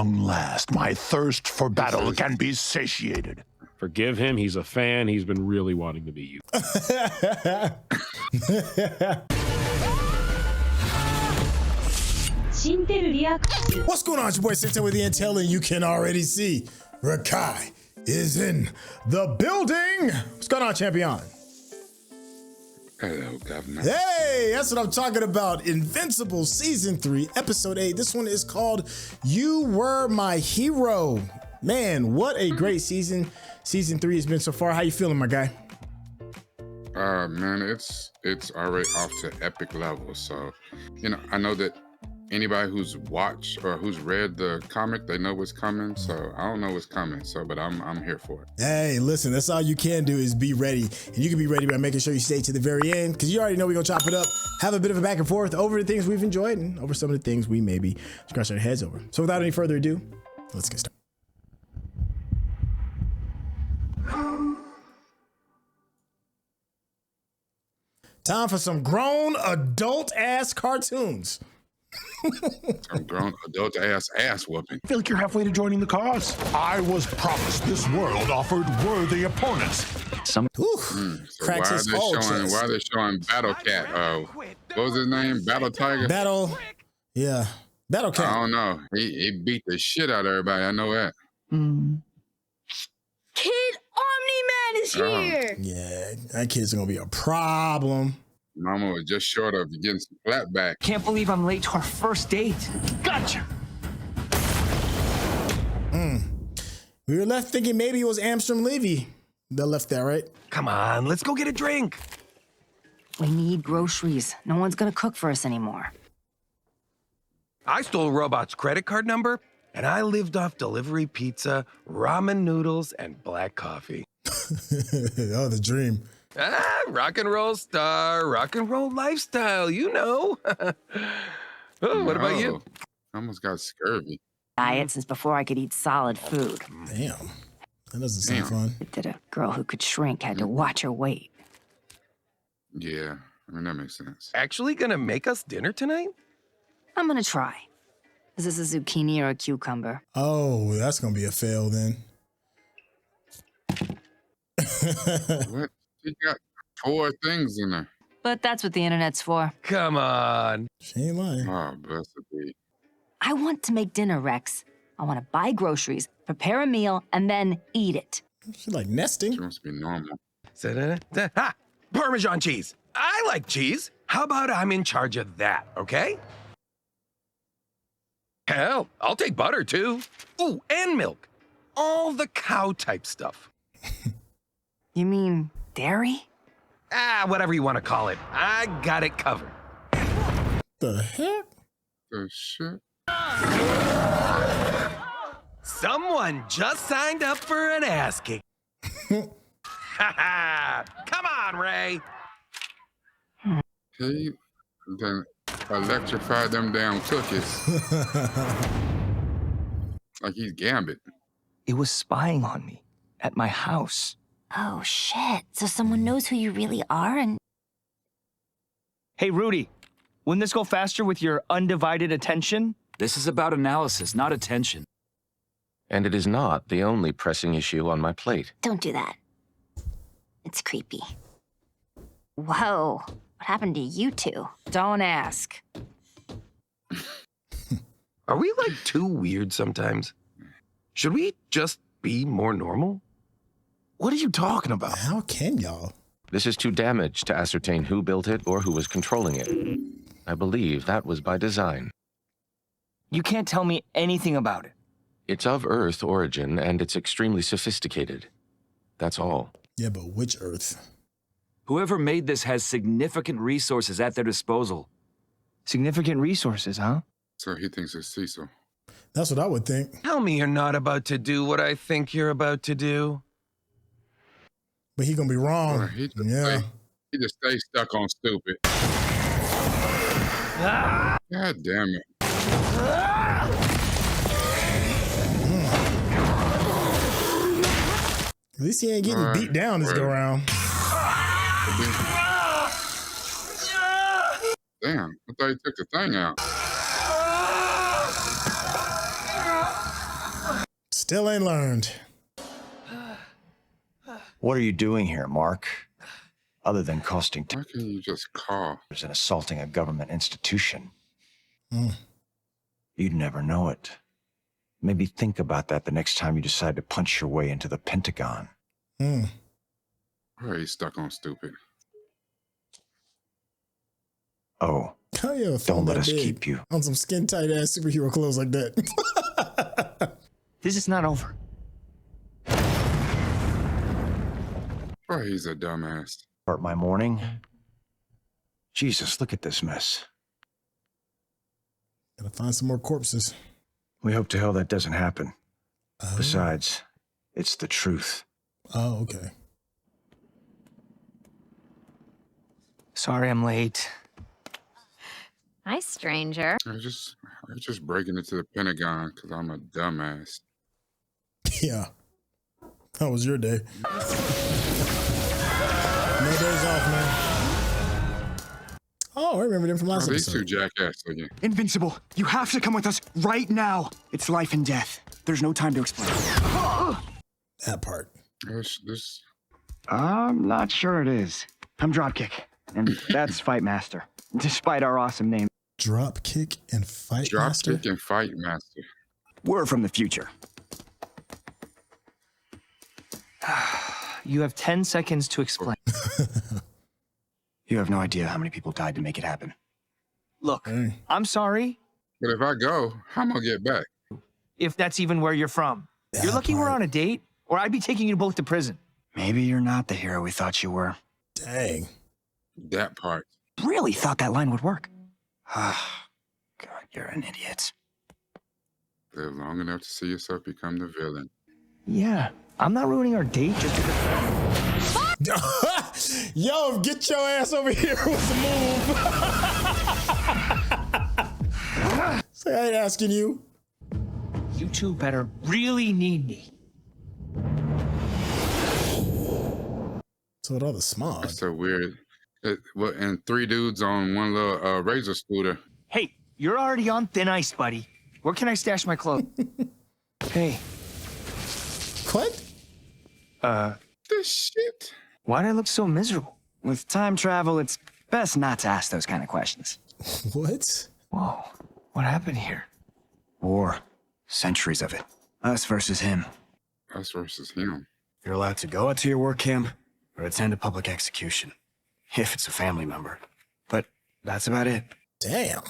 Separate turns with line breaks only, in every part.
long last, my thirst for battle can be satiated.
Forgive him. He's a fan. He's been really wanting to meet you.
What's going on? It's your boy Syntell with the Intel, and you can already see Rekkai is in the building. What's going on, champion?
Hello, Governor.
Hey, that's what I'm talking about. Invincible Season 3, Episode 8. This one is called You Were My Hero. Man, what a great season. Season 3 has been so far. How you feeling, my guy?
Man, it's already off to epic levels. So, I know that anybody who's watched or who's read the comic, they know what's coming. So I don't know what's coming. So, but I'm here for it.
Hey, listen, that's all you can do is be ready. And you can be ready by making sure you stay to the very end, because you already know we're going to chop it up, have a bit of a back and forth over the things we've enjoyed and over some of the things we maybe scratch our heads over. So without any further ado, let's get started. Time for some grown adult ass cartoons.
Some grown adult ass whooping.
I feel like you're halfway to joining the cause. I was promised this world offered worthy opponents.
Cracks his whole chest.
Why are they showing Battle Cat? What was his name? Battle Tiger?
Battle Cat.
I don't know. He beat the shit out of everybody. I know that.
Kid Omni-Man is here!
Yeah, that kid's gonna be a problem.
Mama was just short of getting some flat back.
Can't believe I'm late to our first date. Gotcha!
We were left thinking maybe it was Amsterdam Levy that left that, right?
Come on, let's go get a drink.
We need groceries. No one's gonna cook for us anymore.
I stole Robot's credit card number, and I lived off delivery pizza, ramen noodles, and black coffee.
Oh, the dream.
Rock and roll star, rock and roll lifestyle, you know. What about you?
I almost got scurvy.
Diet since before I could eat solid food.
Damn. That doesn't sound fun.
That a girl who could shrink had to watch her weight.
Yeah, I mean, that makes sense.
Actually gonna make us dinner tonight?
I'm gonna try. Is this a zucchini or a cucumber?
Oh, that's gonna be a fail then.
What? She got 4 things in there.
But that's what the internet's for.
Come on.
She ain't lying.
Oh, bless the be.
I want to make dinner, Rex. I want to buy groceries, prepare a meal, and then eat it.
She like nesting.
She must be normal.
Ha! Parmesan cheese. I like cheese. How about I'm in charge of that, okay? Hell, I'll take butter too. Ooh, and milk. All the cow type stuff.
You mean dairy?
Whatever you want to call it. I got it covered.
The heck?
The shit?
Someone just signed up for an ass kick. Come on, Ray.
He then electrified them damn cookies. Like he's Gambit.
It was spying on me at my house.
Oh, shit. So someone knows who you really are and...
Hey, Rudy, wouldn't this go faster with your undivided attention?
This is about analysis, not attention.
And it is not the only pressing issue on my plate.
Don't do that. It's creepy. Whoa. What happened to you two? Don't ask.
Are we like too weird sometimes? Should we just be more normal?
What are you talking about?
How can y'all?
This is too damaged to ascertain who built it or who was controlling it. I believe that was by design.
You can't tell me anything about it.
It's of Earth origin, and it's extremely sophisticated. That's all.
Yeah, but which Earth?
Whoever made this has significant resources at their disposal.
Significant resources, huh?
So he thinks it's Cecil.
That's what I would think.
Tell me you're not about to do what I think you're about to do.
But he gonna be wrong.
Boy, he just stays stuck on stupid. God damn it.
At least he ain't getting beat down this go round.
Damn, I thought he took the thing out.
Still ain't learned.
What are you doing here, Mark? Other than costing
Why can't you just call?
and assaulting a government institution. You'd never know it. Maybe think about that the next time you decide to punch your way into the Pentagon.
Why are you stuck on stupid?
Oh,
Oh, yeah,
don't let us keep you.
on some skin tight ass superhero clothes like that.
This is not over.
Why he's a dumbass.
Start my morning. Jesus, look at this mess.
Gotta find some more corpses.
We hope to hell that doesn't happen. Besides, it's the truth.
Oh, okay.
Sorry I'm late.
Hi, stranger.
I was just breaking into the Pentagon because I'm a dumbass.
Yeah. How was your day? No days off, man. Oh, I remember them from last
These
episode.
two jackasses again.
Invincible, you have to come with us right now. It's life and death. There's no time to explain.
That part.
This
I'm not sure it is. I'm Dropkick, and that's Fightmaster, despite our awesome name.
Dropkick and Fightmaster?
Dropkick and Fightmaster.
We're from the future.
You have 10 seconds to explain.
You have no idea how many people died to make it happen.
Look, I'm sorry
But if I go, how am I gonna get back?
if that's even where you're from.
That
You're lucky we're
part.
on a date, or I'd be taking you both to prison.
Maybe you're not the hero we thought you were.
Dang.
That part.
Really thought that line would work. God, you're an idiot.
Live long enough to see yourself become the villain.
Yeah, I'm not ruining our date just because.
Yo, get your ass over here with the move. Say, I ain't asking you.
You two better really need me.
So with all the smog.
That's so weird. And three dudes on one little razor scooter.
Hey, you're already on thin ice, buddy. Where can I stash my clothes? Hey,
What?
This shit.
why'd I look so miserable?
With time travel, it's best not to ask those kind of questions.
What?
Whoa, what happened here?
War. Centuries of it. Us versus him.
Us versus him.
You're allowed to go out to your work camp or attend a public execution. If it's a family member. But that's about it.
Damn.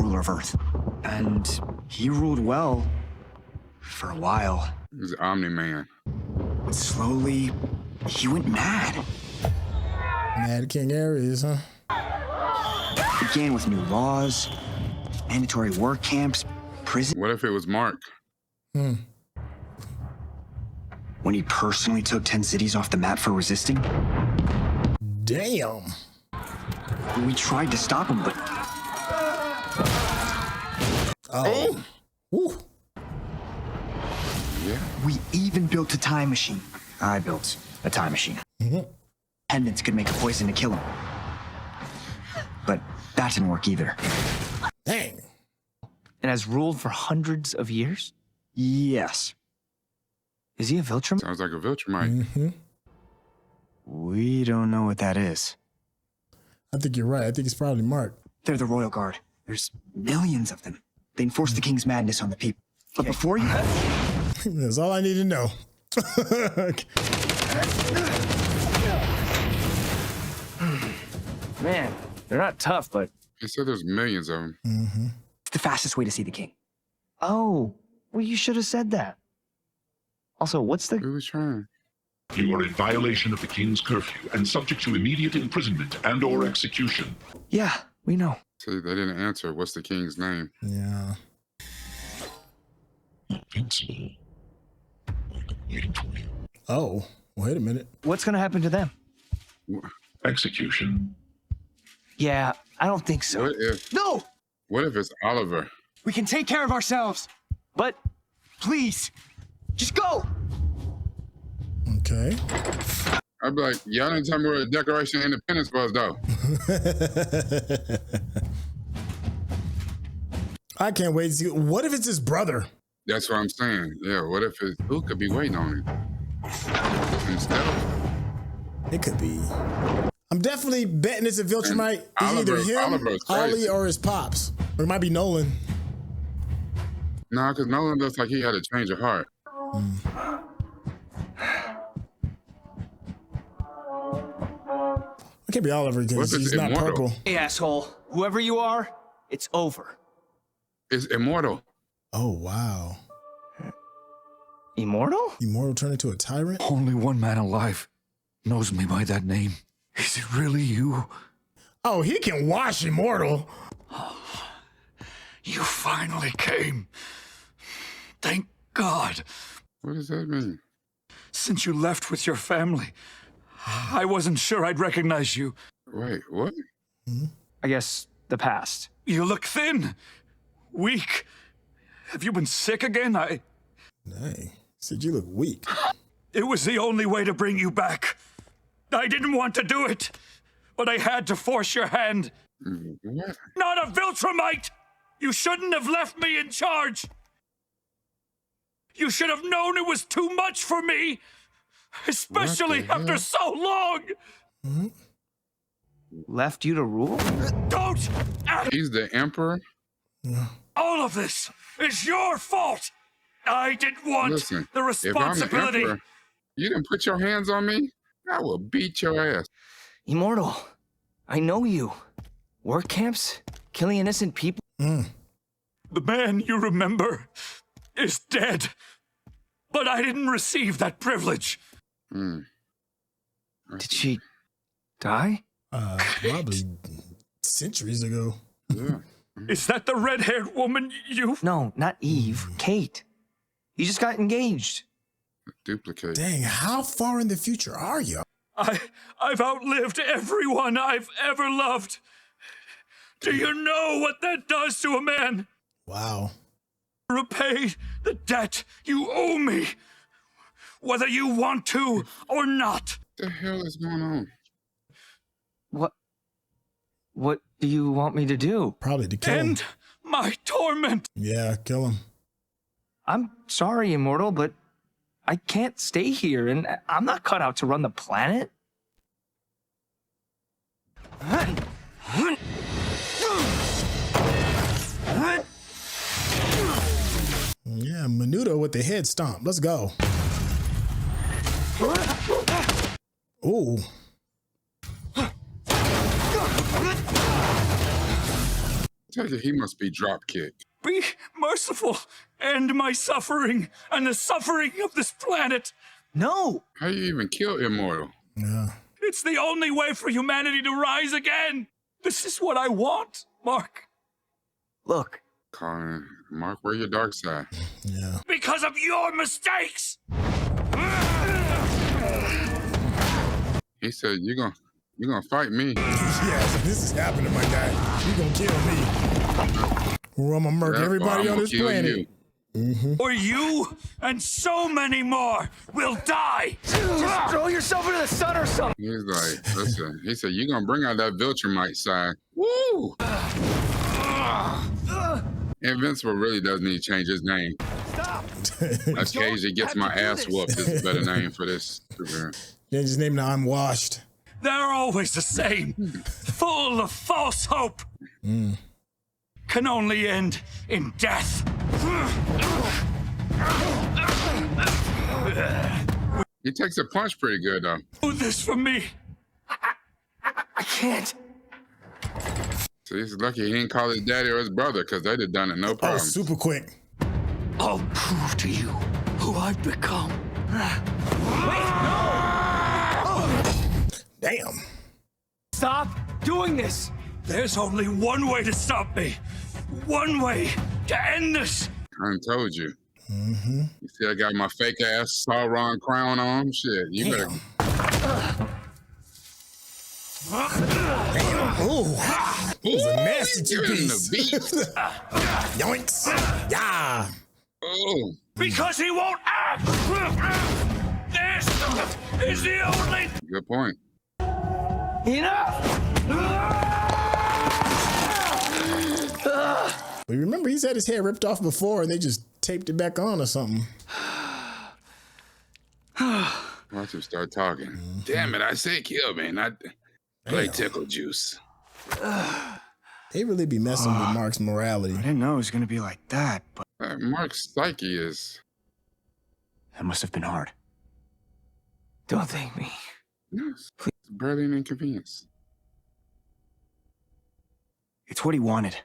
Ruler of Earth. And he ruled well for a while.
He's Omni-Man.
But slowly, he went mad.
Mad King Ares, huh?
Began with new laws, mandatory work camps, prison.
What if it was Mark?
When he personally took 10 cities off the map for resisting.
Damn.
We tried to stop him, but
Oh. Woo.
Yeah.
we even built a time machine. I built a time machine. Pendants could make a poison to kill him. But that didn't work either.
Dang.
And has ruled for hundreds of years?
Yes.
Is he a Viltrumite?
Sounds like a Viltrumite.
We don't know what that is.
I think you're right. I think it's probably Mark.
They're the Royal Guard. There's millions of them. They enforce the king's madness on the people. But before you...
That's all I need to know.
Man, they're not tough, but...
He said there's millions of them.
It's the fastest way to see the king.
Oh, well, you should have said that. Also, what's the...
Who was trying?
You are in violation of the king's curfew and subject to immediate imprisonment and/or execution.
Yeah, we know.
See, they didn't answer. What's the king's name?
Yeah.
Invincible. Waiting for you.
Oh, wait a minute.
What's gonna happen to them?
Execution.
Yeah, I don't think so.
What if?
No!
What if it's Oliver?
We can take care of ourselves.
But
Please, just go!
Okay.
I'd be like, y'all didn't tell me where the Declaration of Independence was, though.
I can't wait to see. What if it's his brother?
That's what I'm saying. Yeah, what if who could be waiting on it? Instead of
It could be. I'm definitely betting it's a Viltrumite. It's
Oliver-
either him,
Oliver's
Ollie,
crazy.
or his pops. Or it might be Nolan.
no, because Nolan looks like he had a change of heart.
It can't be Oliver
What
because
if it's
he's not
Immortal?
purple.
Hey, asshole. Whoever you are, it's over.
It's Immortal.
Oh, wow.
Immortal?
Immortal turned into a tyrant?
Only one man alive knows me by that name. Is it really you?
Oh, he can wash Immortal.
You finally came. Thank God.
What does that mean?
Since you left with your family, I wasn't sure I'd recognize you.
Wait, what?
I guess the past.
You look thin, weak. Have you been sick again?
Dang. Said you look weak.
It was the only way to bring you back. I didn't want to do it, but I had to force your hand.
What?
Not a Viltrumite! You shouldn't have left me in charge. You should have known it was too much for me, especially after so long.
Left you to rule?
Don't!
He's the emperor?
All of this is your fault. I didn't want
Listen,
the
if I'm the
responsibility.
emperor, you didn't put your hands on me, I will beat your ass.
Immortal, I know you. Work camps? Killing innocent people?
The man you remember is dead. But I didn't receive that privilege.
Did she die?
Probably centuries ago.
Yeah.
Is that the red-haired woman you...
No, not Eve. Kate. You just got engaged.
Duplicate.
Dang, how far in the future are you?
I've outlived everyone I've ever loved. Do you know what that does to a man?
Wow.
Repay the debt you owe me, whether you want to or not.
What the hell is going on?
What do you want me to do?
Probably to kill him.
End my torment.
Yeah, kill him.
I'm sorry, Immortal, but I can't stay here, and I'm not cut out to run the planet.
Yeah, Menudo with the head stomp. Let's go. Ooh.
Take it, he must be Dropkick.
Be merciful. End my suffering and the suffering of this planet.
No.
How you even kill Immortal?
Yeah.
It's the only way for humanity to rise again. This is what I want, Mark.
Look.
Calling Mark, where your dark side?
Yeah.
Because of your mistakes.
He said, you're gonna fight me.
Yeah, so this is happening, my guy. You gonna kill me. Or I'm gonna murder everybody on this planet.
Or you and so many more will die.
Just throw yourself into the sun or something.
He's like, listen, he said, you're gonna bring out that Viltrumite side. Woo! Invincible really does need to change his name.
Stop.
Occasionally gets my ass whooped is a better name for this.
Yeah, just name now I'm washed.
They're always the same, full of false hope. Can only end in death.
He takes a punch pretty good, though.
Do this for me.
I can't.
So he's lucky he didn't call his daddy or his brother, because they'd have done it no
Oh,
problem.
super quick.
I'll prove to you who I've become.
Wait, no!
Damn.
Stop doing this.
There's only one way to stop me. One way to end this.
I done told you. You see, I got my fake ass Sauron crown on. Shit, you better.
Ooh, that was a nasty
Giving him
two-piece.
the beat.
Yoinks. Yeah.
Oh,
Because he won't act. This is the only.
good point.
Enough.
But remember, he's had his hair ripped off before and they just taped it back on or something.
Watch him start talking. Damn it, I said kill me, not play tickle juice.
They really be messing with Mark's morality.
I didn't know it was gonna be like that, but
Mark's psyche is...
that must have been hard.
Don't thank me.
Yes, it's barely an inconvenience.
It's what he wanted.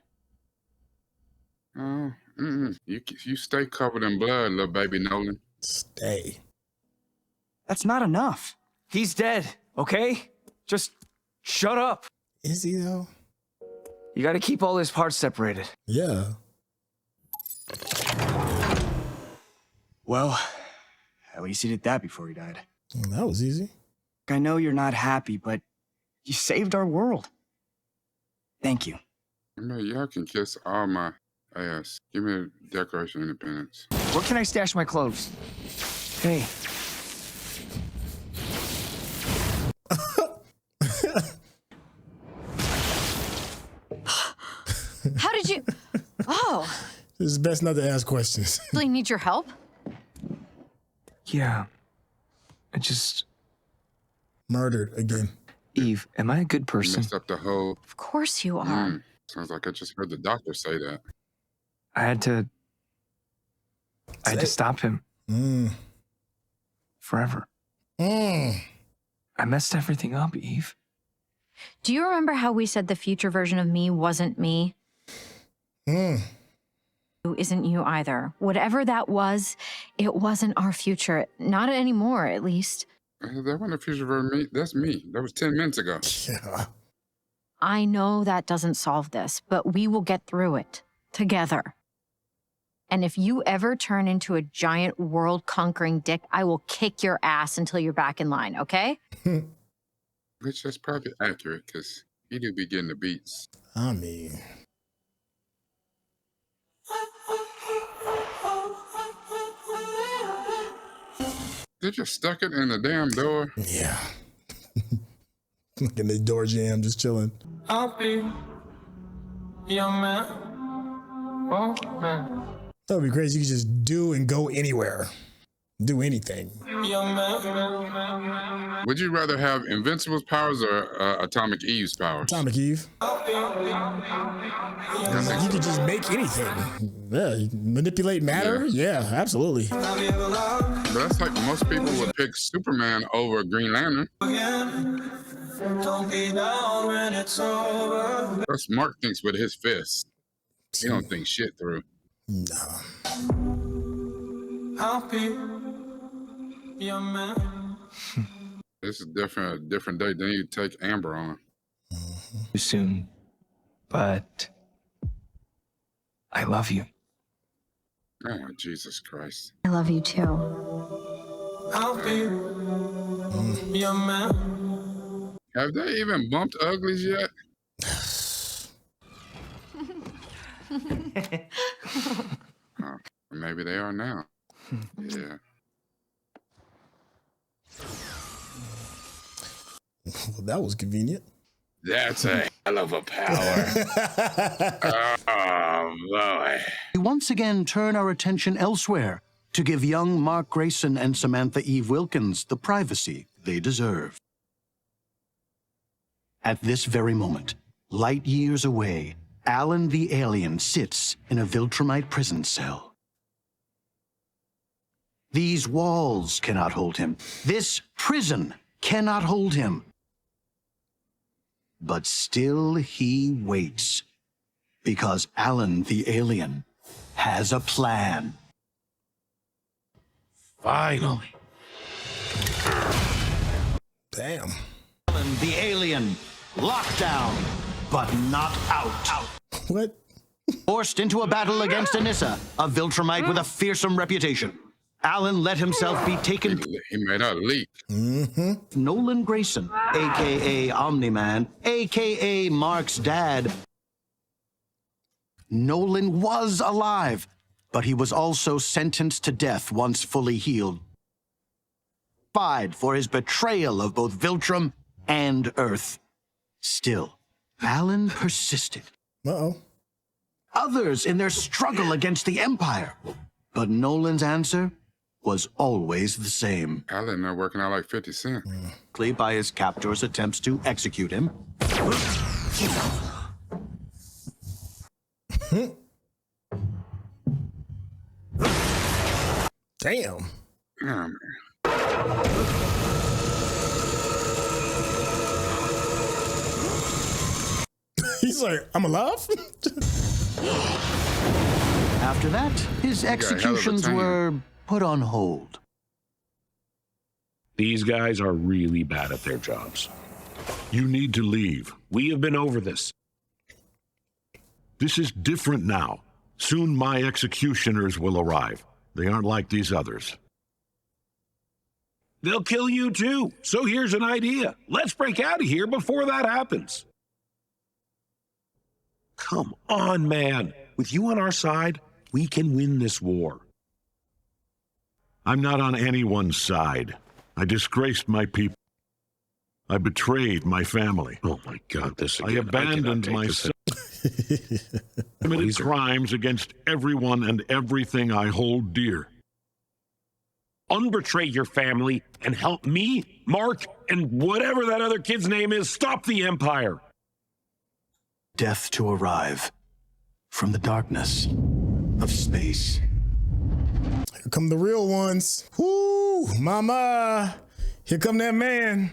Oh, you stay covered in blood, little baby Nolan.
Stay.
That's not enough.
He's dead, okay? Just shut up.
Is he though?
You gotta keep all his parts separated.
Yeah.
Well, at least he did that before he died.
Well, that was easy.
I know you're not happy, but you saved our world. Thank you.
I mean, y'all can kiss all my ass. Give me a Declaration of Independence.
Where can I stash my clothes? Hey.
How did you... Oh.
It's best not to ask questions.
Really need your help?
Yeah. I just...
Murdered again.
Eve, am I a good person?
Messed up the whole...
Of course you are.
Sounds like I just heard the doctor say that.
I had to stop him. Forever. I messed everything up, Eve.
Do you remember how we said the future version of me wasn't me? Who isn't you either. Whatever that was, it wasn't our future. Not anymore, at least.
That wasn't a future for me. That's me. That was 10 minutes ago.
Yeah.
I know that doesn't solve this, but we will get through it together. And if you ever turn into a giant world-conquering dick, I will kick your ass until you're back in line, okay?
Which is probably accurate, because he do be getting the beats.
I mean...
They just stuck it in the damn door.
Yeah. Look in the door jam, just chilling.
I'll be your man. Oh, man.
That would be crazy. You could just do and go anywhere. Do anything.
Your man.
Would you rather have Invincible's powers or Atomic Eve's powers?
Atomic Eve. You could just make anything. Yeah, you manipulate matter. Yeah, absolutely.
But that's like most people would pick Superman over Green Lantern.
Don't be down when it's over.
That's Mark thinks with his fists. He don't think shit through.
No.
I'll be your man.
This is a different day than you take Amber on.
Too soon, but I love you.
Oh, Jesus Christ.
I love you too.
I'll be your man.
Have they even bumped uglies yet? Oh, maybe they are now. Yeah.
Well, that was convenient.
That's a hell of a power. Oh, boy.
We once again turn our attention elsewhere to give young Mark Grayson and Samantha Eve Wilkins the privacy they deserve. At this very moment, light years away, Alan the alien sits in a Viltrumite prison cell. These walls cannot hold him. This prison cannot hold him. But still he waits, because Alan the alien has a plan.
Finally.
Damn.
Alan the alien, locked down, but not out.
What?
Forced into a battle against Anissa, a Viltrumite with a fearsome reputation. Alan let himself be taken.
He made a leak.
Nolan Grayson, a.k.a. Omni-Man, a.k.a. Mark's dad. Nolan was alive, but he was also sentenced to death once fully healed. Fied for his betrayal of both Viltrum and Earth. Still, Alan persisted.
Uh-oh.
others in their struggle against the Empire. But Nolan's answer was always the same.
I ended up working out like 50 Cent.
By his captor's attempts to execute him.
Damn.
Yeah, man.
He's like, I'm alive?
After that, his executions were put on hold.
These guys are really bad at their jobs.
You need to leave.
We have been over this.
This is different now. Soon my executioners will arrive. They aren't like these others.
They'll kill you too. So here's an idea. Let's break out of here before that happens. Come on, man. With you on our side, we can win this war.
I'm not on anyone's side. I disgraced my people. I betrayed my family.
Oh my God, this again.
I abandoned myself. Committed crimes against everyone and everything I hold dear.
Unbetray your family and help me, Mark, and whatever that other kid's name is, stop the Empire.
Death to arrive from the darkness of space.
Here come the real ones. Woo, mama. Here come that man.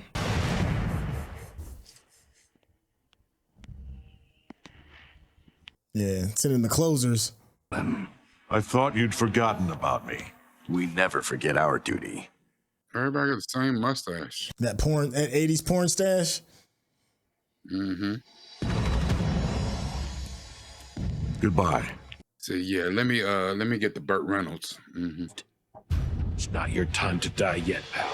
Yeah, sending the closers.
I thought you'd forgotten about me.
We never forget our duty.
Everybody got the same mustache.
That 80s porn stash.
Mm-hmm.
Goodbye.
So yeah, let me get the Burt Reynolds. Mm-hmm.
It's not your time to die yet, pal.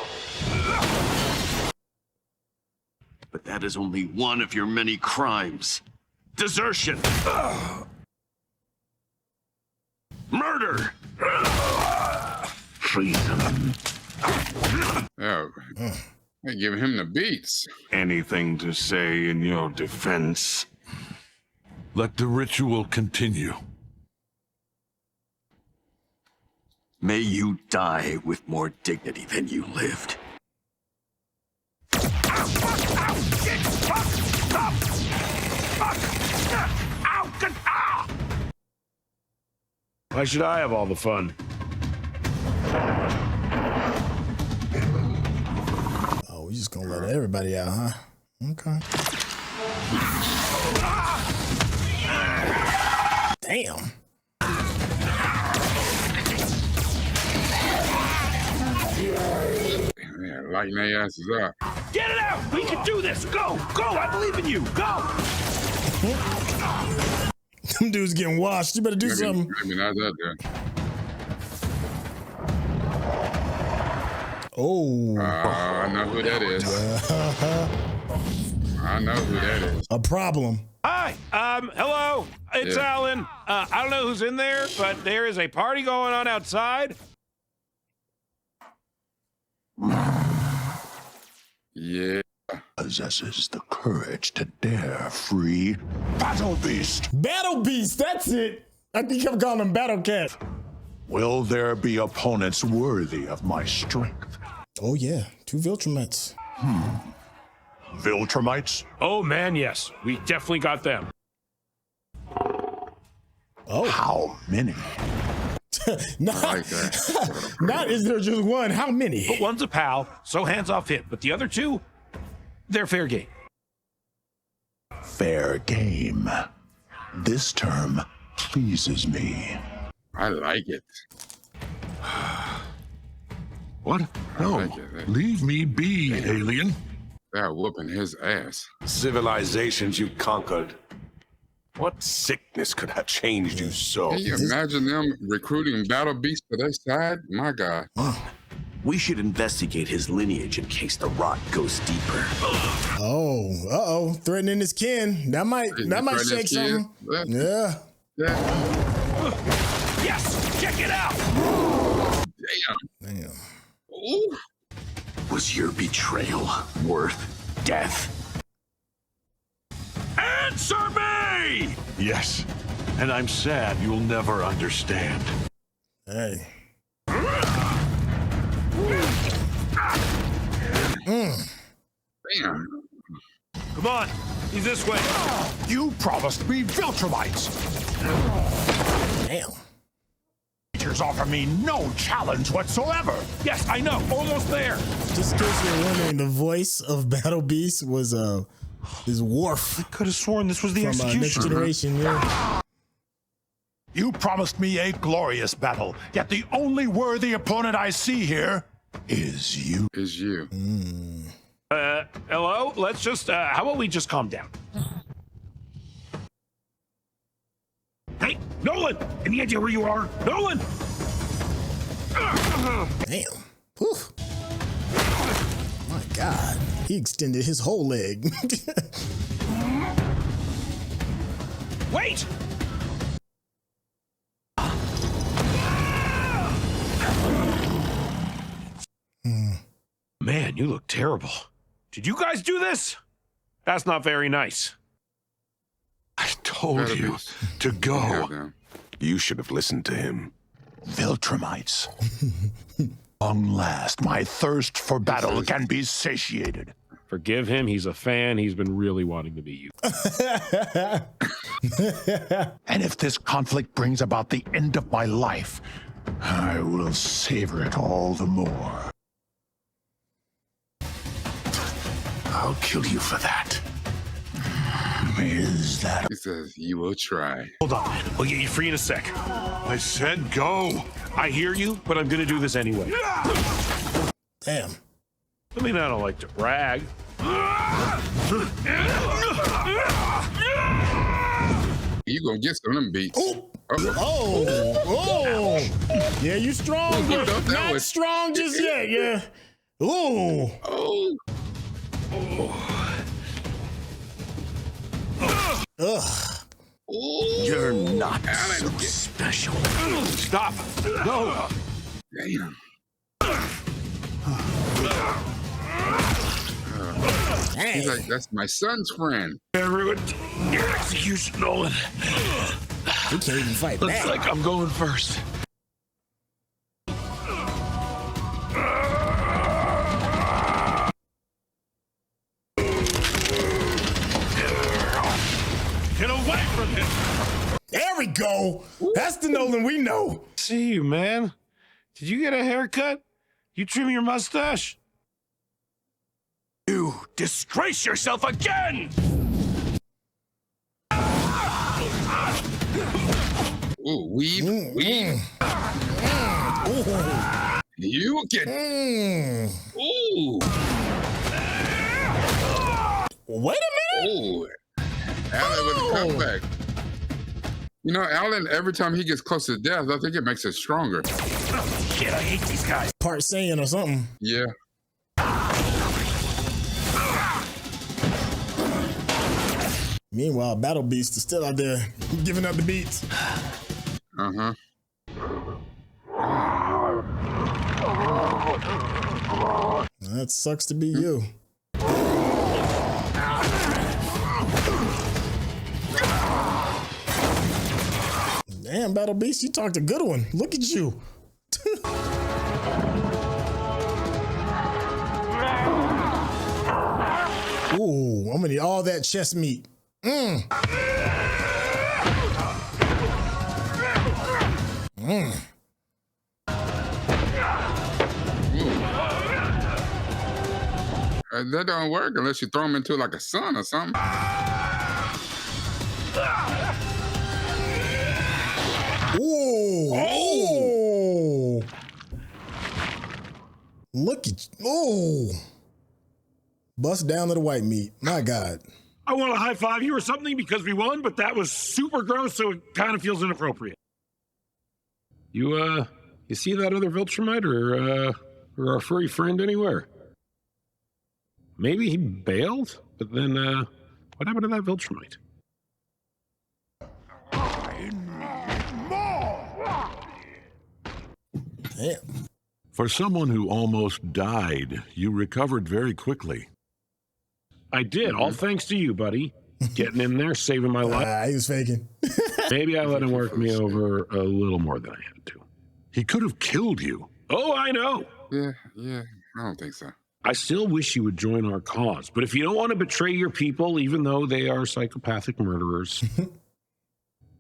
But that is only one of your many crimes. Desertion. Murder. Treason.
Oh, they give him the beats.
Anything to say in your defense?
Let the ritual continue.
May you die with more dignity than you lived.
Why should I have all the fun?
Oh, we just gonna let everybody out, huh? Okay. Damn.
Yeah, lighting their asses up.
Get it out! We can do this! Go! Go! I believe in you! Go!
Them dudes getting washed. You better do something.
Maybe not that good.
Oh.
I know who that is. I know who that is.
A problem.
Hi, hello, it's Alan. I don't know who's in there, but there is a party going on outside.
Yeah.
Possesses the courage to dare free Battle Beast.
Battle Beast, that's it. I think I'm calling him Battle Cat.
Will there be opponents worthy of my strength?
Oh yeah, 2 Viltrumites.
Viltrumites?
Oh man, yes, we definitely got them.
Oh.
How many?
Not is there just one, how many?
But one's a pal, so hands off him. But the other 2, they're fair game.
Fair game. This term pleases me.
I like it.
What? No, leave me be, alien.
They're whooping his ass.
Civilizations you conquered. What sickness could have changed you so?
Can you imagine them recruiting Battle Beast to their side? My God.
We should investigate his lineage in case the rot goes deeper.
Oh, uh-oh, threatening his kin. That might shake something. Yeah.
Yes, check it out.
Damn.
Ooh.
Was your betrayal worth death?
Answer me!
Yes, and I'm sad you'll never understand.
Hey.
Damn.
Come on, he's this way.
You promised me Viltrumites.
Damn.
Creatures offer me no challenge whatsoever.
Yes, I know. Almost there.
Just in case you're wondering, the voice of Battle Beast was is Worf.
I could have sworn this was the
from
execution.
Next Generation. Yeah.
You promised me a glorious battle, yet the only worthy opponent I see here is you.
Is you.
Hello? Let's just, how about we just calm down? Hey, Nolan! Any idea where you are? Nolan!
Damn. Whew. My God. He extended his whole leg.
Wait! Man, you look terrible. Did you guys do this? That's not very nice.
I told you to go.
You should have listened to him. Viltrumites. Long last, my thirst for battle can be satiated.
Forgive him. He's a fan. He's been really wanting to be you.
And if this conflict brings about the end of my life, I will savor it all the more. I'll kill you for that. Is that?
He says, you will try.
Hold on. We'll get you free in a sec.
I said go.
I hear you, but I'm going to do this anyway.
Damn.
I mean, I don't like to brag.
You gonna get some of them beats.
Oh. Yeah, you strong, but not strong just yet. Yeah. Ooh. Ugh.
You're not so special.
Stop. No.
Damn. He's like, that's my son's friend.
I ruined your execution, Nolan.
He can't even fight
Looks
back.
like I'm going first. Get away from him!
There we go. That's the Nolan we know.
See you, man. Did you get a haircut? You trim your mustache?
You disgrace yourself again!
Ooh, weave. You get. Ooh.
Wait a minute.
Ooh. Alan with a comeback. You know, Alan, every time he gets close to death, I think it makes it stronger.
Shit, I hate these guys.
Part Saiyan or something.
Yeah.
Meanwhile, Battle Beast is still out there giving up the beats.
Uh-huh.
That sucks to be you. Damn, Battle Beast, you talked a good one. Look at you. Ooh, I'm gonna need all that chest meat.
That don't work unless you throw him into like a sun or something.
Ooh. Oh. Look at you. Oh. Bust down to the white meat. My God.
I want to high five you or something because we won, but that was super gross, so it kind of feels inappropriate. You see that other Viltrumite or our furry friend anywhere? Maybe he bailed, but then what happened to that Viltrumite?
Damn.
For someone who almost died, you recovered very quickly.
I did, all thanks to you, buddy. Getting in there, saving my life.
He was faking.
Maybe I let him work me over a little more than I had to.
He could have killed you.
Oh, I know.
Yeah, I don't think so.
I still wish you would join our cause, but if you don't want to betray your people, even though they are psychopathic murderers,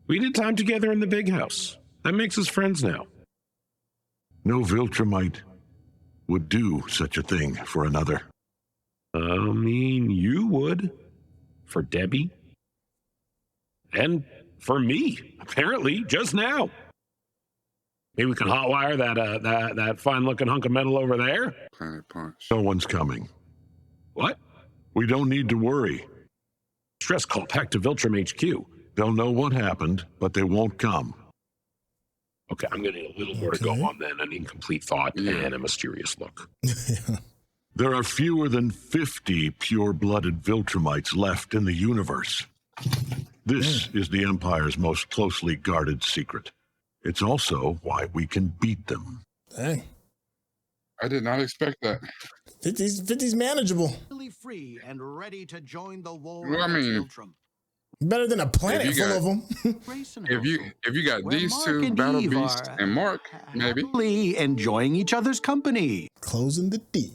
we did time together in the big house. That makes us friends now.
No Viltrumite would do such a thing for another.
I mean, you would. For Debbie. And for me, apparently, just now. Maybe we can hotwire that fine-looking hunk of metal over there.
Planet Punch.
No one's coming.
What?
We don't need to worry.
Stress call back to Viltrum HQ.
They'll know what happened, but they won't come.
Okay, I'm going to need a little more to go on then. An incomplete thought and a mysterious look.
There are fewer than 50 pure-blooded Viltrumites left in the universe. This is the Empire's most closely guarded secret. It's also why we can beat them.
Dang.
I did not expect that.
50's manageable.
Free and ready to join the war.
Well, I mean,
better than a planet full of them.
if you got these two, Battle Beast and Mark, maybe
enjoying each other's company.
Closing the deal.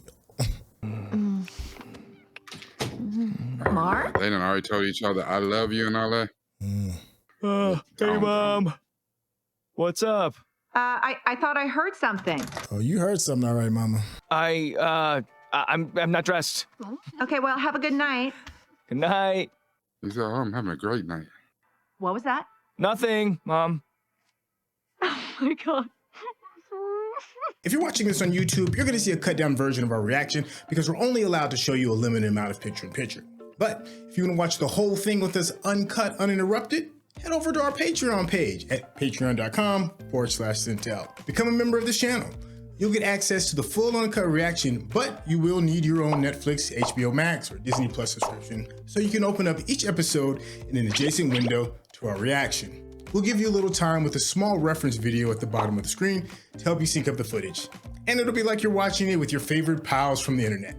Mark?
They done already told each other, I love you and all that.
Hey, Mom. What's up?
I thought I heard something.
Oh, you heard something, all right, Mama.
I'm not dressed.
Okay, well, have a good night.
Good night.
He said, oh, I'm having a great night.
What was that?
Nothing, Mom.
Oh my God.
If you're watching this on YouTube, you're going to see a cut down version of our reaction because we're only allowed to show you a limited amount of picture-in-picture. But if you want to watch the whole thing with us uncut, uninterrupted, head over to our Patreon page at patreon.com/Syntell. Become a member of this channel. You'll get access to the full uncut reaction, but you will need your own Netflix, HBO Max, or Disney Plus subscription so you can open up each episode in an adjacent window to our reaction. We'll give you a little time with a small reference video at the bottom of the screen to help you sync up the footage. And it'll be like you're watching it with your favorite pals from the internet.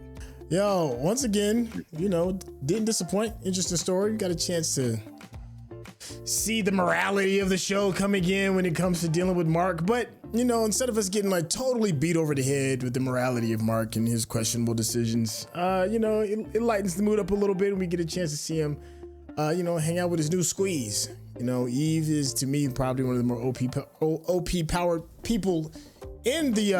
Yo, once again, didn't disappoint. Interesting story. Got a chance to see the morality of the show coming in when it comes to dealing with Mark. But, instead of us getting totally beat over the head with the morality of Mark and his questionable decisions, it lightens the mood up a little bit and we get a chance to see him, hang out with his new squeeze. Eve is, to me, probably one of the more OP powered people in the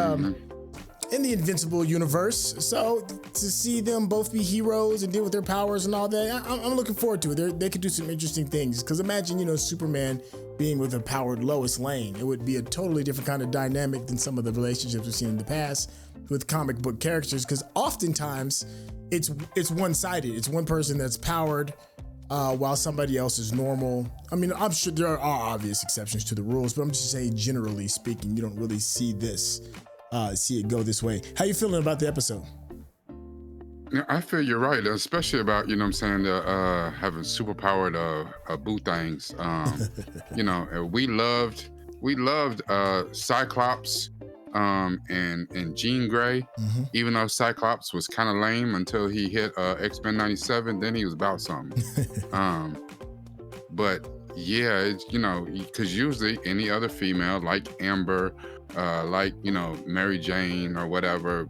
Invincible universe. So to see them both be heroes and deal with their powers and all that, I'm looking forward to it. They could do some interesting things. Because imagine, Superman being with a powered Lois Lane. It would be a totally different kind of dynamic than some of the relationships we've seen in the past with comic book characters. Because oftentimes it's one-sided. It's one person that's powered while somebody else is normal. I mean, I'm sure there are obvious exceptions to the rules, but I'm just saying, generally speaking, you don't really see it go this way. How you feeling about the episode?
I feel you're right, especially about, having superpowered boo things. We loved Cyclops and Jean Grey, even though Cyclops was kind of lame until he hit X-Men 97, then he was about something. But yeah, because usually any other female like Amber, Mary Jane or whatever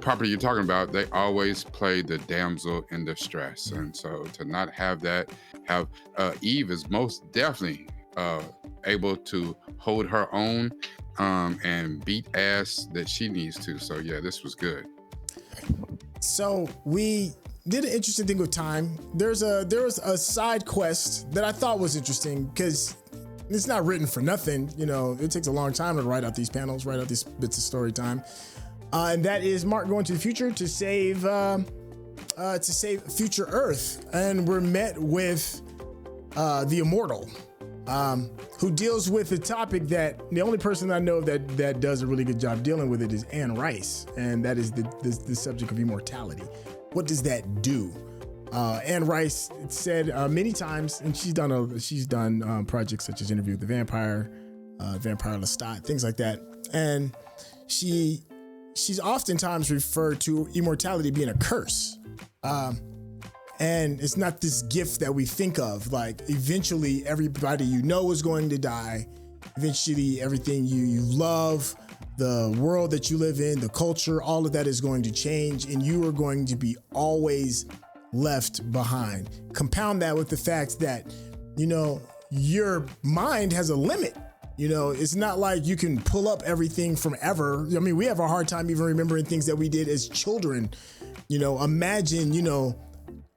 property you're talking about, they always play the damsel in distress. And so to not have that, Eve is most definitely able to hold her own and beat ass that she needs to. So yeah, this was good.
So we did an interesting thing with time. There was a side quest that I thought was interesting because it's not written for nothing. It takes a long time to write out these panels, write out these bits of story time. And that is Mark going to the future to save future Earth. And we're met with the Immortal, who deals with the topic that the only person I know that does a really good job dealing with it is Anne Rice. And that is the subject of immortality. What does that do? Anne Rice said many times, and she's done projects such as Interview with the Vampire, Vampire Lestat, things like that. And she's oftentimes referred to immortality being a curse. And it's not this gift that we think of. Like, eventually everybody you know is going to die. Eventually everything you love, the world that you live in, the culture, all of that is going to change, and you are going to be always left behind. Compound that with the fact that, you know, your mind has a limit. You know, it's not like you can pull up everything from ever. I mean, we have a hard time even remembering things that we did as children. You know, imagine, you know,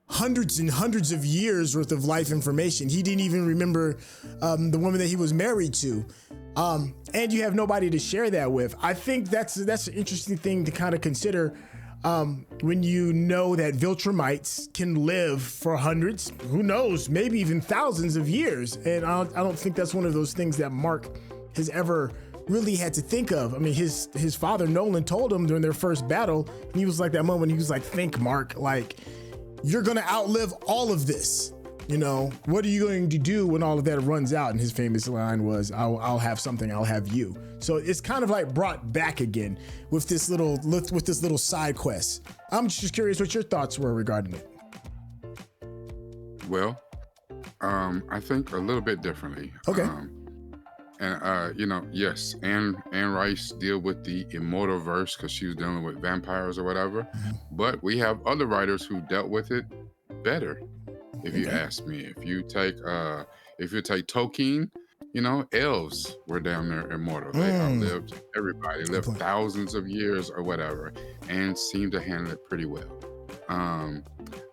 hundreds and hundreds of years worth of life information. He didn't even remember the woman that he was married to. And you have nobody to share that with. I think that's an interesting thing to kind of consider when you know that Viltrumites can live for hundreds, who knows, maybe even thousands of years. And I don't think that's one of those things that Mark has ever really had to think of. I mean, his father, Nolan, told him during their first battle, and he was like, that moment, he was like, think, Mark, like, you're gonna outlive all of this. You know, what are you going to do when all of that runs out? And his famous line was, I'll have something, I'll have you. So it's kind of like brought back again with this little side quest. I'm just curious what your thoughts were regarding it.
Well, I think a little bit differently.
Okay.
You know, yes, Anne Rice deal with the Immortal verse because she was dealing with vampires or whatever. But we have other writers who dealt with it better, if you ask me. If you take Tolkien, you know, elves were down there immortal. They outlived everybody, lived thousands of years or whatever, and seemed to handle it pretty well.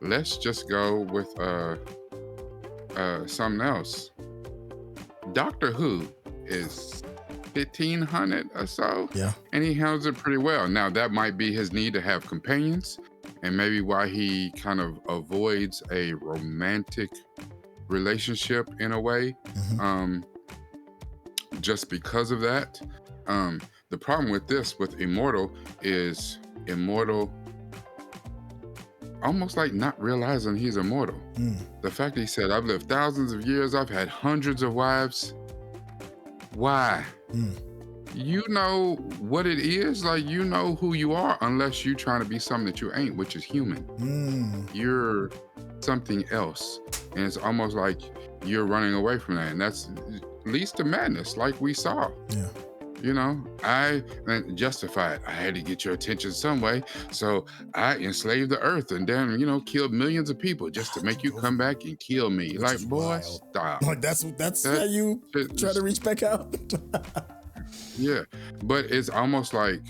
Let's just go with something else. Doctor Who is 1500 or so, and he handles it pretty well. Now, that might be his need to have companions, and maybe why he kind of avoids a romantic relationship in a way, just because of that. The problem with this, with Immortal, is Immortal almost like not realizing he's immortal. The fact that he said, I've lived thousands of years, I've had hundreds of wives. Why? You know what it is, like, you know who you are, unless you're trying to be something that you ain't, which is human. You're something else, and it's almost like you're running away from that, and that's leads to madness, like we saw. You know, I justified. I had to get your attention some way, so I enslaved the earth and then, you know, killed millions of people just to make you come back and kill me. Like, boy, stop.
Like that's how you try to reach back out.
Yeah, but it's almost like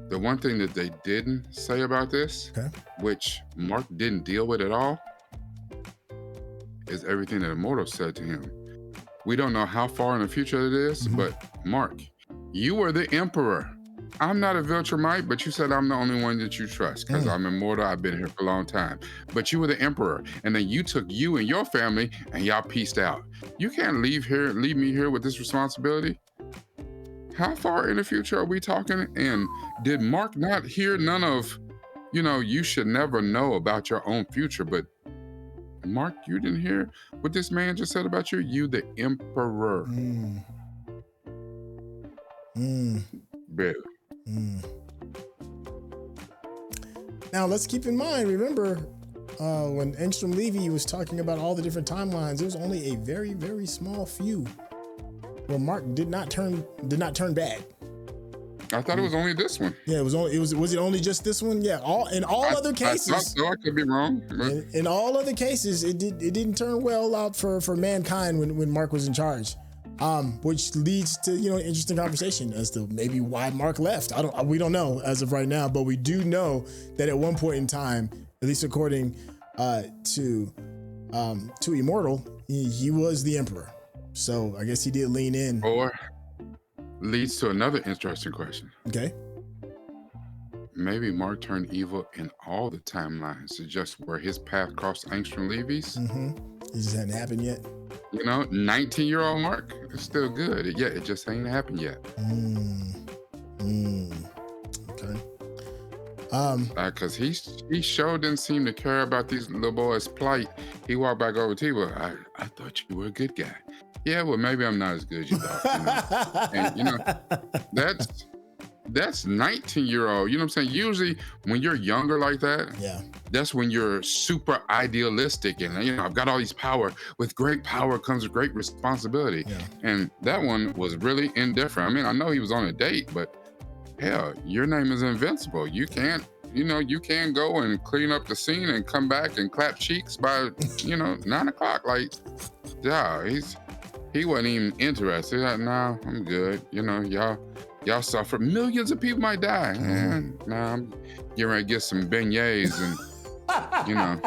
the one thing that they didn't say about this, which Mark didn't deal with at all, is everything that Immortal said to him. We don't know how far in the future it is, but Mark, you were the emperor. I'm not a Viltrumite, but you said I'm the only one that you trust because I'm immortal. I've been here for a long time. But you were the emperor, and then you took you and your family, and y'all pieced out. You can't leave me here with this responsibility. How far in the future are we talking? And did Mark not hear none of, you know, you should never know about your own future, but Mark, you didn't hear what this man just said about you? You the emperor. Barely.
Now let's keep in mind, remember when Engstrom Levy was talking about all the different timelines, there was only a very, very small few where Mark did not turn bad.
I thought it was only this one.
Yeah, was it only just this one? Yeah, in all other cases.
I thought so. I could be wrong.
In all other cases, it didn't turn well out for mankind when Mark was in charge. Which leads to, you know, an interesting conversation as to maybe why Mark left. We don't know as of right now, but we do know that at one point in time, at least according to Immortal, he was the emperor. So I guess he did lean in.
Or leads to another interesting question.
Okay.
Maybe Mark turned evil in all the timelines. It's just where his path crossed Engstrom Levy's.
It just hadn't happened yet.
You know, 19-year-old Mark is still good. Yeah, it just ain't happened yet.
Okay.
Because he sure didn't seem to care about these little boys' plight. He walked back over to you. I thought you were a good guy. Yeah, well, maybe I'm not as good as you thought. You know? And you know, that's 19-year-old. You know what I'm saying? Usually when you're younger like that,
yeah,
that's when you're super idealistic and, you know, I've got all these power. With great power comes great responsibility.
Yeah.
And that one was really indifferent. I mean, I know he was on a date, but hell, your name is Invincible. You can't, you know, you can go and clean up the scene and come back and clap cheeks by, you know, 9 o'clock. Like, yeah, he wasn't even interested. Like, nah, I'm good. You know, y'all suffer. Millions of people might die. And nah, I'm getting ready to get some beignets and, you know.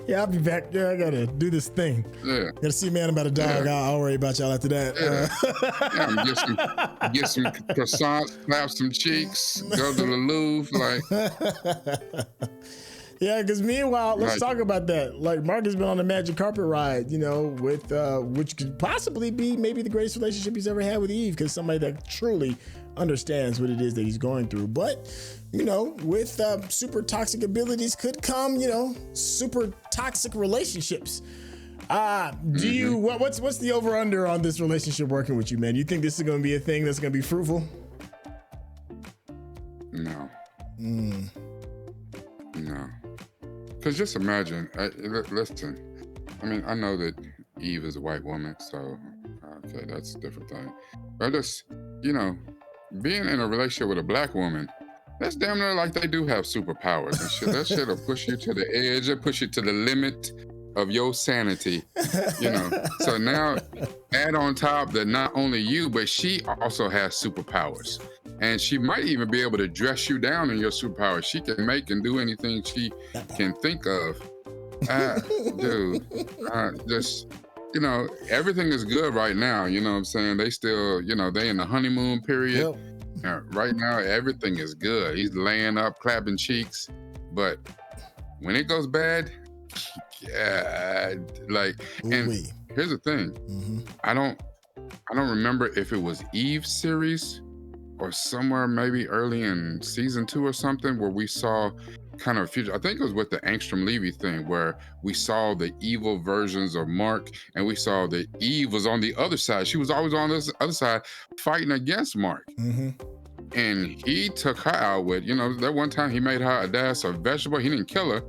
Yeah, I'll be back. Yeah, I gotta do this thing.
Yeah.
Gotta see a man about a dog.
Yeah.
I'll worry about y'all after that.
Yeah, get some croissants, clap some cheeks, go to the Louvre, like.
Yeah, because meanwhile, let's
Right.
talk about that. Like, Mark has been on a magic carpet ride, you know, with which could possibly be maybe the greatest relationship he's ever had with Eve, because somebody that truly understands what it is that he's going through. But, you know, with super toxic abilities could come, you know, super toxic relationships. Do you what's the over under on this relationship working with you, man? You think this is going to be a thing that's going to be fruitful?
No. No. Because just imagine, listen, I mean, I know that Eve is a white woman, so, okay, that's a different thing. But just, you know, being in a relationship with a black woman, that's damn near like they do have superpowers and shit. That shit will push you to the edge, it'll push you to the limit of your sanity, you know. So now add on top that not only you, but she also has superpowers. And she might even be able to dress you down in your superpowers. She can make and do anything she can think of. Dude, just, you know, everything is good right now. You know what I'm saying? They still, you know, they in the honeymoon period. Right now, everything is good. He's laying up, clapping cheeks. But when it goes bad, yeah, like, and here's the thing. I don't remember if it was Eve's series or somewhere maybe early in season 2 or something where we saw kind of a future. I think it was with the Angstrom Levy thing where we saw the evil versions of Mark and we saw that Eve was on the other side. She was always on this other side fighting against Mark. And he took her out with, you know, that one time he made her a dash of vegetable. He didn't kill her,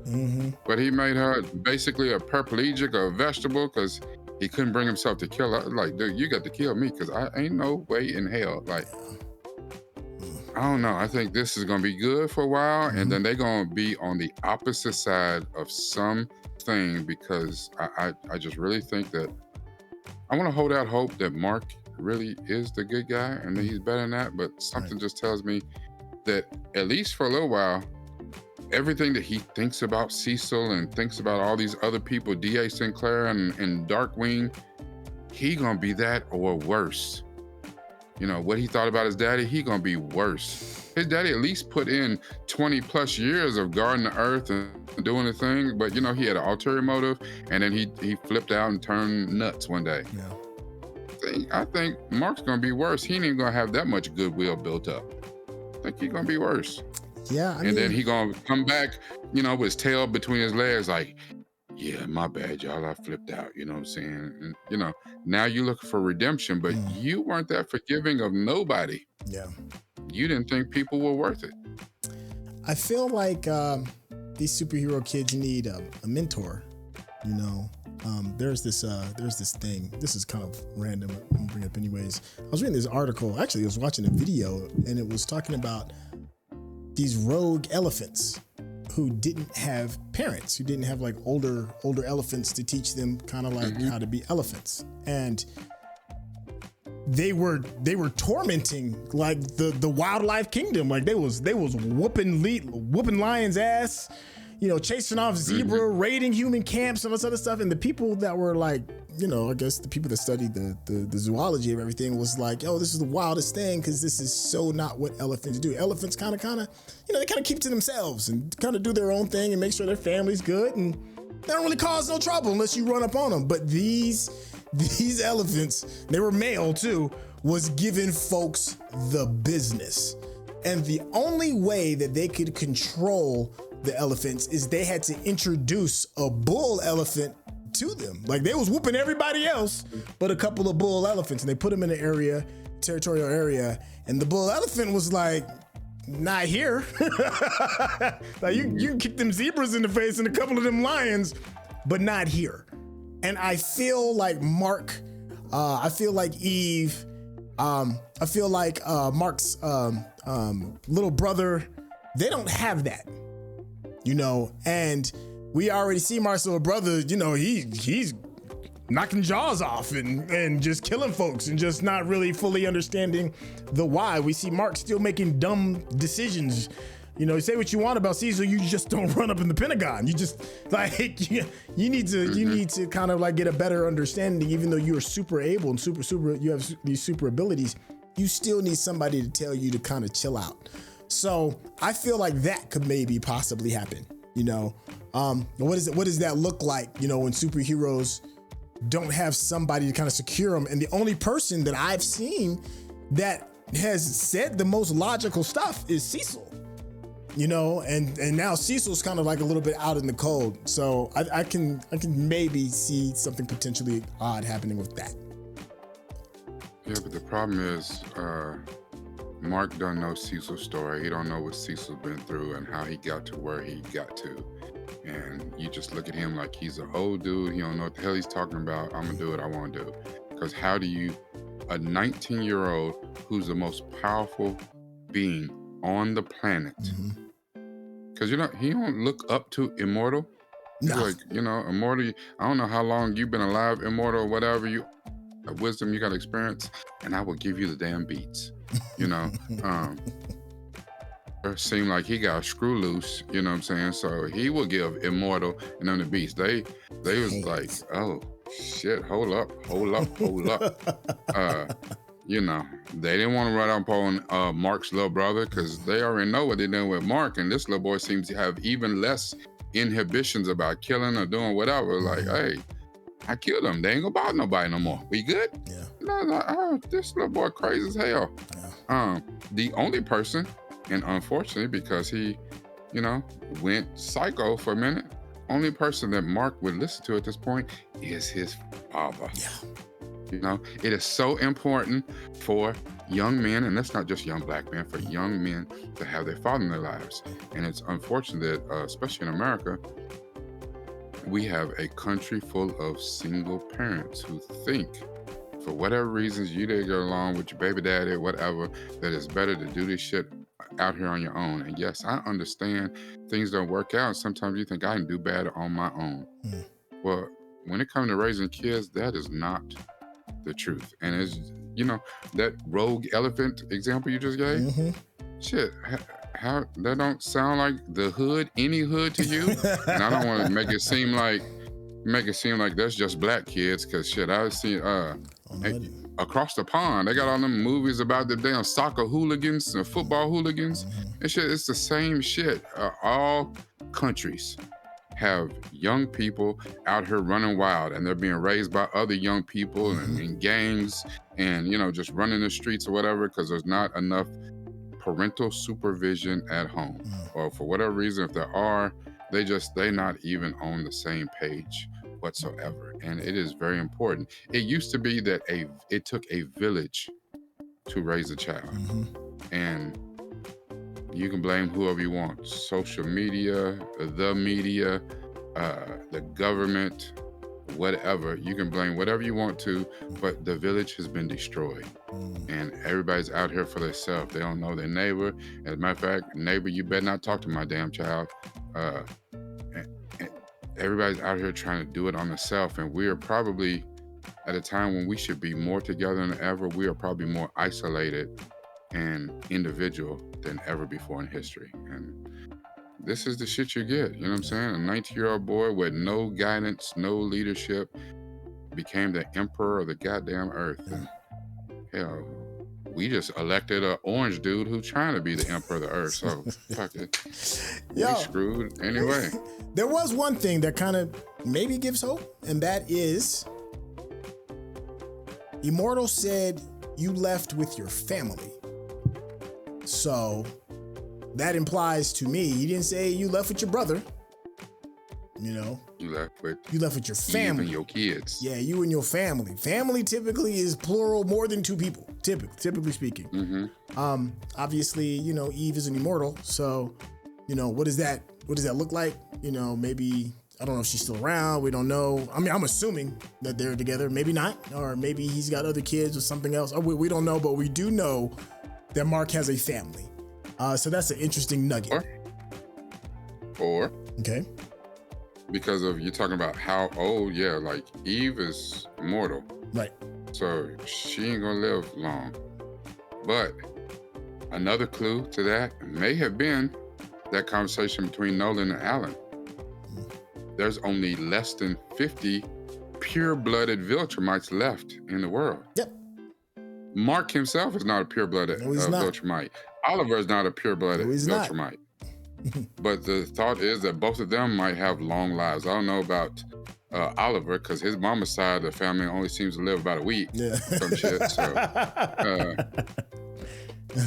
but he made her basically a paraplegic or a vegetable because he couldn't bring himself to kill her. Like, dude, you got to kill me because I ain't no way in hell. Like, I don't know. I think this is going to be good for a while. And then they're going to be on the opposite side of something because I just really think that I want to hold out hope that Mark really is the good guy and that he's better than that. But something just tells me that at least for a little while, everything that he thinks about Cecil and thinks about all these other people, D.A. Sinclair and Darkwing, he going to be that or worse. You know, what he thought about his daddy, he gonna be worse. His daddy at least put in 20 plus years of guarding the earth and doing the thing, but you know, he had an ulterior motive and then he flipped out and turned nuts one day. I think Mark's gonna be worse. He ain't even gonna have that much goodwill built up. I think he's gonna be worse.
Yeah.
And then he gonna come back, you know, with his tail between his legs like, yeah, my bad, y'all. I flipped out. You know what I'm saying? And, you know, now you're looking for redemption, but you weren't that forgiving of nobody.
Yeah.
You didn't think people were worth it.
I feel like these superhero kids need a mentor. You know, there's this thing. This is kind of random. I'm gonna bring it up anyways. I was reading this article. Actually, I was watching a video, and it was talking about these rogue elephants who didn't have parents, who didn't have like older elephants to teach them kind of like how to be elephants. And they were tormenting like the wildlife kingdom. Like they was whooping lions' ass, you know, chasing off zebra, raiding human camps and all this other stuff. And the people that were like, you know, I guess the people that studied the zoology of everything was like, yo, this is the wildest thing because this is so not what elephants do. Elephants kind of, you know, they kind of keep to themselves and kind of do their own thing and make sure their family's good, and they don't really cause no trouble unless you run up on them. But these elephants, they were male too, was giving folks the business. And the only way that they could control the elephants is they had to introduce a bull elephant to them. Like they was whooping everybody else but a couple of bull elephants, and they put them in an area, territorial area, and the bull elephant was like, not here. Like you can kick them zebras in the face and a couple of them lions, but not here. And I feel like Mark, I feel like Eve, I feel like Mark's little brother, they don't have that, you know. And we already see Mark's little brother, you know, he's knocking jaws off and just killing folks and just not really fully understanding the why. We see Mark still making dumb decisions. You know, say what you want about Cecil, you just don't run up in the Pentagon. You just like you need to kind of like get a better understanding. Even though you are super able and super you have these super abilities, you still need somebody to tell you to kind of chill out. So I feel like that could maybe possibly happen. You know, what does that look like? You know, when superheroes don't have somebody to kind of secure them, and the only person that I've seen that has said the most logical stuff is Cecil. You know, and now Cecil's kind of like a little bit out in the cold. So I can maybe see something potentially odd happening with that.
Yeah, but the problem is, Mark don't know Cecil's story. He don't know what Cecil's been through and how he got to where he got to. And you just look at him like he's an old dude. He don't know what the hell he's talking about. I'm gonna do what I want to do. Because how do you, a 19-year-old who's the most powerful being on the planet, because you know he don't look up to Immortal. No. Like, you know, Immortal, I don't know how long you've been alive, Immortal, or whatever, you got wisdom, you got experience, and I will give you the damn beats. You know, it seemed like he got a screw loose, you know what I'm saying? So he will give Immortal and them the beats. They was like, oh shit, hold up. You know, they didn't want to run up on Mark's little brother because they already know what they're doing with Mark, and this little boy seems to have even less inhibitions about killing or doing whatever. Like, hey, I killed him. They ain't gonna bother nobody no more. We good?
Yeah.
No, like, oh, this little boy crazy as hell. Yeah. The only person, and unfortunately, because he, you know, went psycho for a minute, only person that Mark would listen to at this point is his father. Yeah. You know, it is so important for young men, and that's not just young black men, for young men to have their father in their lives. And it's unfortunate that, especially in America, we have a country full of single parents who think, for whatever reasons, you didn't get along with your baby daddy or whatever, that it's better to do this shit out here on your own. And yes, I understand things don't work out. Sometimes you think I can do better on my own. Well, when it comes to raising kids, that is not the truth. And it's, you know, that rogue elephant example you just gave, shit, how that don't sound like the hood, any hood to you? And I don't want to make it seem like that's just black kids, because shit, I've seen across the pond, they got all them movies about the damn soccer hooligans and football hooligans and shit. It's the same shit. All countries have young people out here running wild, and they're being raised by other young people and in gangs, and, you know, just running the streets or whatever, because there's not enough parental supervision at home, or for whatever reason, if there are, they're not even on the same page whatsoever. And it is very important. It used to be that it took a village to raise a child, and you can blame whoever you want, social media, the government, whatever. You can blame whatever you want to, but the village has been destroyed. And everybody's out here for themselves. They don't know their neighbor. As a matter of fact, neighbor, you better not talk to my damn child. Everybody's out here trying to do it on themselves, and we are probably at a time when we should be more together than ever. We are probably more isolated and individual than ever before in history. And this is the shit you get, you know what I'm saying? A 19-year-old boy with no guidance, no leadership, became the emperor of the goddamn earth. And hell, we just elected an orange dude who's trying to be the emperor of the earth. So fuck it. We screwed anyway.
There was one thing that kind of maybe gives hope, and that is Immortal said you left with your family. So that implies to me, he didn't say you left with your brother. You know, you left with your family,
even your kids.
Yeah, you and your family. Family typically is plural, more than two people. typically speaking.
Mm-hmm.
Obviously, you know, Eve is an immortal, so you know, what does that look like? You know, maybe, I don't know if she's still around. We don't know. I mean, I'm assuming that they're together. Maybe not, or maybe he's got other kids or something else. Or we don't know, but we do know that Mark has a family. So that's an interesting nugget.
Or
okay,
because of you talking about how old, yeah, like Eve is immortal,
right?
So she ain't gonna live long. But another clue to that may have been that conversation between Nolan and Alan. There's only less than 50 pure-blooded Viltrumites left in the world.
Yep.
Mark himself is not a pure-blooded Viltrumite. Oliver is not a pure-blooded Viltrumite. But the thought is that both of them might have long lives. I don't know about Oliver, because his mama's side of the family only seems to live about a week.
Yeah.
Some shit. So,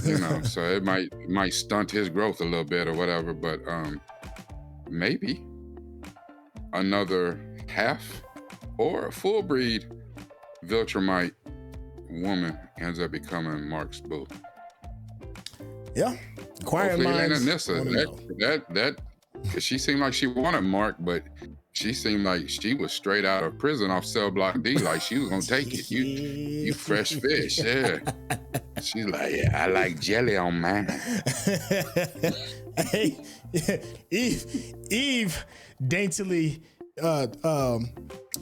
you know, so it might stunt his growth a little bit or whatever. But maybe another half or a full breed Viltrumite woman ends up becoming Mark's boo.
Yeah. Inquiring
Hopefully it ain't
minds
Anissa. That cause she seemed like she wanted Mark, but she seemed like she was straight out of prison off cell block D, like she was gonna take it. You fresh fish, yeah. She's like, yeah, I like jelly on mine.
Hey, Eve daintily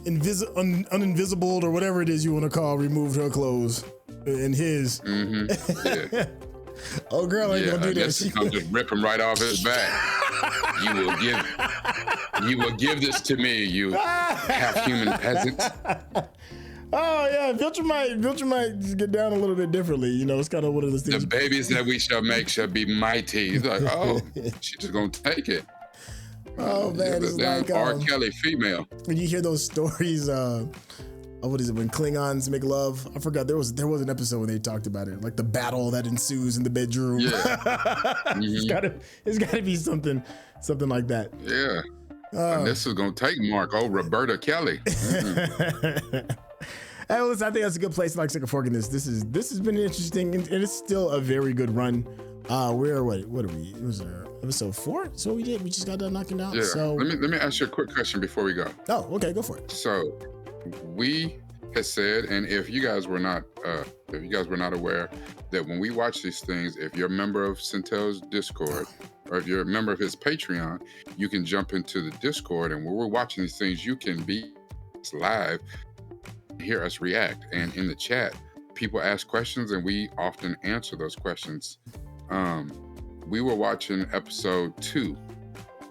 uninvisible or whatever it is you want to call, removed her clothes and his.
Mm-hmm. Yeah.
Oh, girl ain't gonna do that.
She's gonna just rip him right off his back. You will give this to me, you half-human peasant.
Oh yeah, Viltrumite just get down a little bit differently. You know, it's kind of one of those things.
The babies that we shall make shall be mighty. He's like, oh, she's just gonna take it.
Oh man, it's like
R. Kelly female.
When you hear those stories, what is it, when Klingons make love? I forgot, there was an episode where they talked about it, like the battle that ensues in the bedroom.
Yeah.
It's gotta be something like that.
Yeah. And this is gonna take Mark. Oh, Roberta Kelly. Mm-hmm.
Hey, listen, I think that's a good place to like stick a fork in this. This has been interesting, and it's still a very good run. We're what are we? It was episode 4. So we just got done knocking out.
Yeah.
So
let me ask you a quick question before we go.
Oh, okay, go for it.
So we had said, and if you guys were not aware, that when we watch these things, if you're a member of Syntell's Discord or if you're a member of his Patreon, you can jump into the Discord, and when we're watching these things, you can be live, hear us react, and in the chat, people ask questions, and we often answer those questions. We were watching episode 2,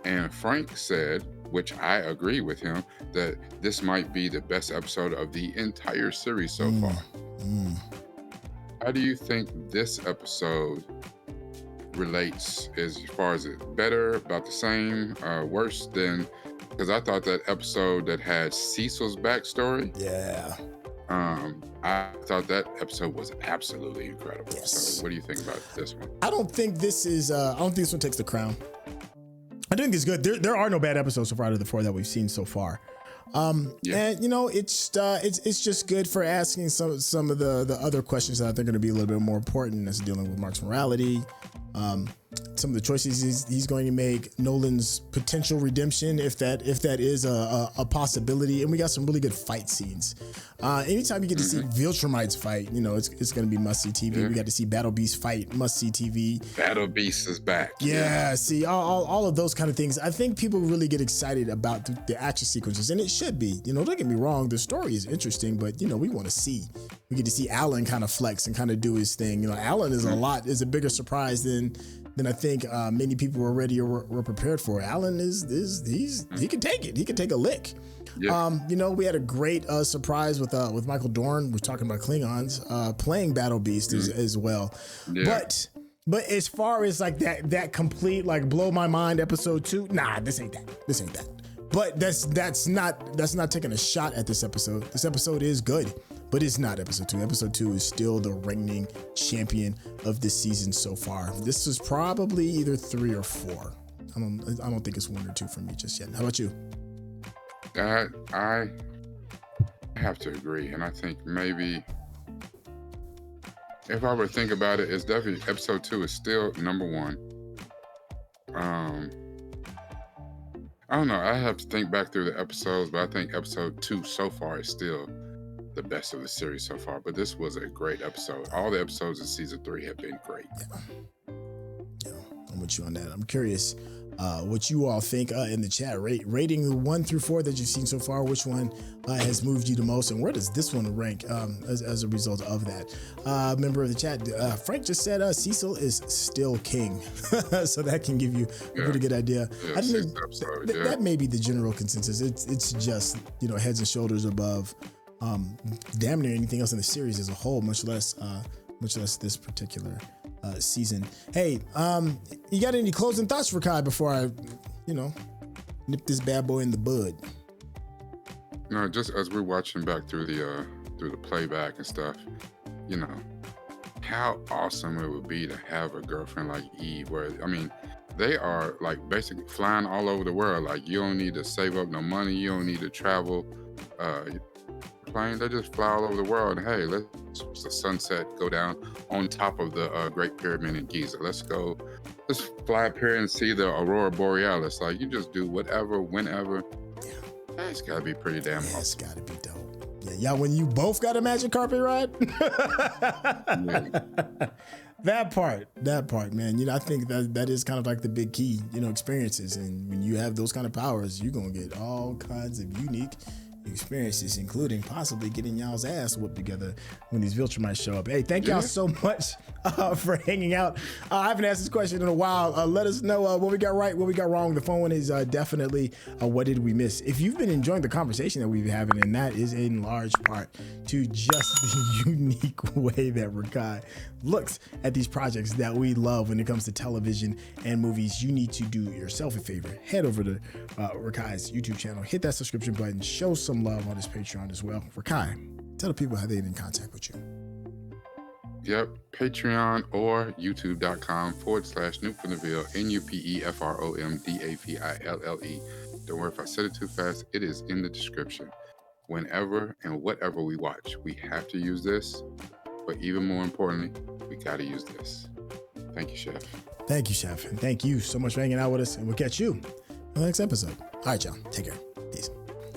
and Frank said, which I agree with him, that this might be the best episode of the entire series so far. How do you think this episode relates as far as it better, about the same, worse than, because I thought that episode that had Cecil's backstory.
Yeah.
I thought that episode was absolutely incredible.
Yes.
So what do you think about this one?
I don't think this one takes the crown. I think it's good. There are no bad episodes so far out of the 4 that we've seen so far. And you know, it's just good for asking some of the other questions that I think are going to be a little bit more important, as dealing with Mark's morality, some of the choices he's going to make, Nolan's potential redemption, if that is a possibility, and we got some really good fight scenes. Anytime you get to see Viltrumites fight, you know, it's going to be must-see TV. Yeah. We got to see Battle Beast fight, must-see TV.
Battle Beast is back.
Yeah, see, all of those kind of things. I think people really get excited about the action sequences, and it should be. You know, don't get me wrong, the story is interesting, but, you know, we want to see. We get to see Alan kind of flex and kind of do his thing. You know, Alan is a bigger surprise than I think many people were ready or were prepared for. Alan he can take it. He can take a lick. Yeah. You know, we had a great surprise with Michael Dorn. We're talking about Klingons playing Battle Beast as well. Yeah. But as far as like that complete like blow my mind episode 2, nah, this ain't that. But that's not taking a shot at this episode. This episode is good, but it's not episode 2. Episode 2 is still the reigning champion of this season so far. This is probably either 3 or 4. I don't think it's 1 or 2 for me just yet. How about you?
I have to agree, and I think maybe If I were to think about it, it's definitely episode 2 is still number 1. I don't know. I have to think back through the episodes, but I think episode 2 so far is still the best of the series so far. But this was a great episode. All the episodes in season 3 have been great.
Yeah, I'm with you on that. I'm curious what you all think in the chat. Rating the 1 through 4 that you've seen so far. Which one has moved you the most, and where does this one rank as a result of that? Member of the chat, Frank just said Cecil is still king, so that can give you a pretty good idea. I think that may be the general consensus. It's just heads and shoulders above damn near anything else in the series as a whole, much less this particular season. Hey, you got any closing thoughts for Kai before I, nip this bad boy in the bud?
No, just as we're watching back through the playback and stuff, how awesome it would be to have a girlfriend like Eve, where they are like basically flying all over the world. Like, you don't need to save up no money, you don't need to travel. Plane, they just fly all over the world. And hey, let's the sunset go down on top of the Great Pyramid in Giza. Let's fly up here and see the Aurora Borealis. Like, you just do whatever, whenever. Yeah, it's gotta be pretty damn awesome.
It's gotta be dope. Yeah, when you both got a magic carpet ride. That part, man. I think that is kind of like the big key, experiences. And when you have those kind of powers, you're gonna get all kinds of unique experiences, including possibly getting y'all's ass whooped together when these Viltrumites show up. Hey, thank y'all so much for hanging out. I haven't asked this question in a while. Let us know what we got right, what we got wrong. The phone one is definitely what did we miss? If you've been enjoying the conversation that we've been having, and that is in large part to just the unique way that Rekkai looks at these projects that we love when it comes to television and movies, you need to do yourself a favor. Head over to Rekkai's YouTube channel, hit that subscription button, show some love on his Patreon as well. Rekkai, tell the people how they get in contact with you.
Yep, Patreon or youtube.com/Nuke from the Ville, NUPEFROMDAVILLE. Don't worry if I said it too fast, it is in the description. Whenever and whatever we watch, we have to use this, but even more importantly, we got to use this. Thank you, Chef.
Thank you, Chef. And thank you so much for hanging out with us, and we'll catch you in the next episode. All right, y'all. Take care.